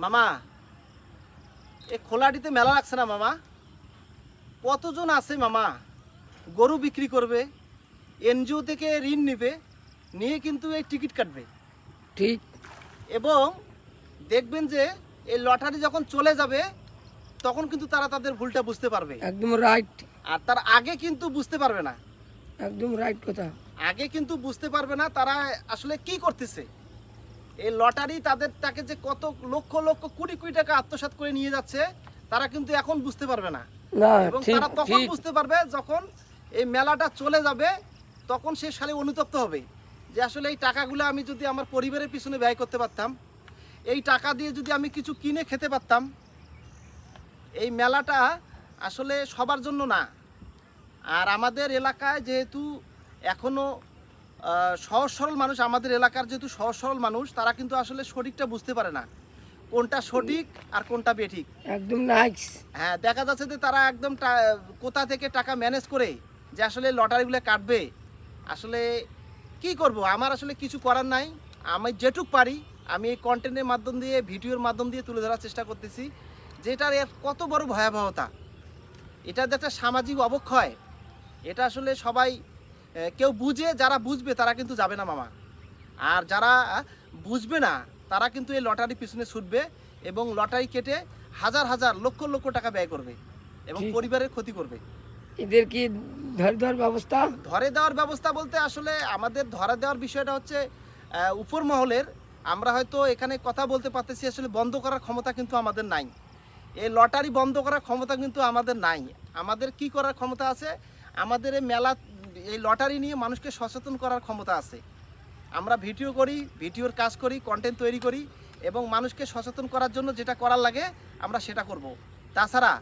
মামা এই খোলাটিতে মেলা লাগছে না মামা? কতজন আছে মামা গরু বিক্রি করবে, এনজিও থেকে ঋণ নেবে, নিয়ে কিন্তু এই টিকিট কাটবে। ঠিক। এবং দেখবেন যে এই লটারি যখন চলে যাবে তখন কিন্তু তারা তাদের ভুলটা বুঝতে পারবে। একদম রাইট। আর তার আগে কিন্তু বুঝতে পারবে না। একদম রাইট কথা। আগে কিন্তু বুঝতে পারবে না তারা আসলে কি করতেছে। এই লটারি তাকে যে কত লক্ষ লক্ষ কোটি কোটি টাকা আত্মসাৎ করে নিয়ে যাচ্ছে তারা কিন্তু এখন বুঝতে পারবে না। না এবং ঠিক তারা তখন ঠিক। বুঝতে পারবে যখন এই মেলাটা চলে যাবে, তখন সে সালে অনুতপ্ত হবে যে আসলে এই টাকাগুলো আমি যদি আমার পরিবারের পিছনে ব্যয় করতে পারতাম, এই টাকা দিয়ে যদি আমি কিছু কিনে খেতে পারতাম। এই মেলাটা আসলে সবার জন্য না। আর আমাদের এলাকায় যেহেতু এখনও সহজ সরল মানুষ, আমাদের এলাকার যেহেতু সহজ সরল মানুষ, তারা কিন্তু আসলে সঠিকটা বুঝতে পারে না কোনটা সঠিক আর কোনটা বেঠিক। একদম নাইস। হ্যাঁ, দেখা যাচ্ছে যে তারা একদম কোথা থেকে টাকা ম্যানেজ করে যে আসলে লটারিগুলো কাটবে। আসলে কি করব, আমার আসলে কিছু করার নাই। আমি যেটুক পারি আমি এই কন্টেন্টের মাধ্যম দিয়ে, ভিডিওর মাধ্যম দিয়ে তুলে ধরার চেষ্টা করতেছি যে এটার কত বড় ভয়াবহতা। এটা যে একটা সামাজিক অবক্ষয়, এটা আসলে সবাই কেউ বুঝে, যারা বুঝবে তারা কিন্তু যাবে না মামা। আর যারা বুঝবে না তারা কিন্তু এই লটারি পিছনে ছুটবে এবং লটারি কেটে হাজার হাজার লক্ষ লক্ষ টাকা ব্যয় করবে এবং ঠিক। পরিবারের ক্ষতি করবে। এদের কি ধরে ধর ব্যবস্থা? ধরে দেওয়ার ব্যবস্থা বলতে আসলে আমাদের ধরা দেওয়ার বিষয়টা হচ্ছে উপর মহলের। আমরা হয়তো এখানে কথা বলতে পারতেছি, আসলে বন্ধ করার ক্ষমতা কিন্তু আমাদের নাই। এই লটারি বন্ধ করার ক্ষমতা কিন্তু আমাদের নাই। আমাদের কি করার ক্ষমতা আছে? আমাদের এই মেলা, এই লটারি নিয়ে মানুষকে সচেতন করার ক্ষমতা আছে। আমরা ভিডিও করি, ভিডিওর কাজ করি, কন্টেন্ট তৈরি করি এবং মানুষকে সচেতন করার জন্য যেটা করার লাগে আমরা সেটা করব। তাছাড়া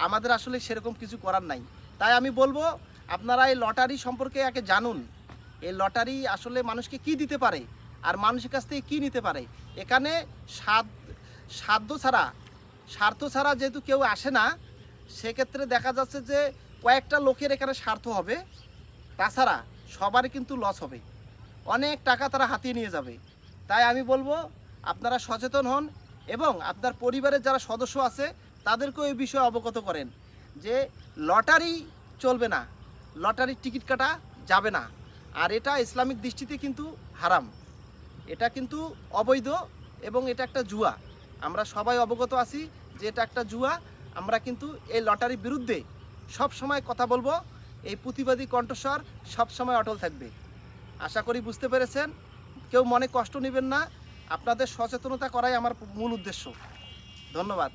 আমাদের আসলে সেরকম কিছু করার নাই। তাই আমি বলবো আপনারা এই লটারি সম্পর্কে আগে জানুন। এই লটারি আসলে মানুষকে কি দিতে পারে আর মানুষের কাছ থেকে কী নিতে পারে। এখানে স্বার্থ ছাড়া যেহেতু কেউ আসে না, সেক্ষেত্রে দেখা যাচ্ছে যে কয়েকটা লোকের এখানে স্বার্থ হবে, তাছাড়া সবারই কিন্তু লস হবে, অনেক টাকা তারা হাতিয়ে নিয়ে যাবে। তাই আমি বলবো আপনারা সচেতন হন এবং আপনার পরিবারের যারা সদস্য আছে তাদেরকেও এই বিষয়ে অবগত করেন যে লটারি চলবে না, লটারির টিকিট কাটা যাবে না। আর এটা ইসলামিক দৃষ্টিতে কিন্তু হারাম, এটা কিন্তু অবৈধ এবং এটা একটা জুয়া। আমরা সবাই অবগত আছি যে এটা একটা জুয়া। আমরা কিন্তু এই লটারির বিরুদ্ধে সব সময় কথা বলবো। এই প্রতিবাদী কণ্ঠস্বর সব সময় অটল থাকবে। আশা করি বুঝতে পেরেছেন। কেউ মনে কষ্ট নেবেন না, আপনাদের সচেতনতা করাই আমার মূল উদ্দেশ্য। ধন্যবাদ।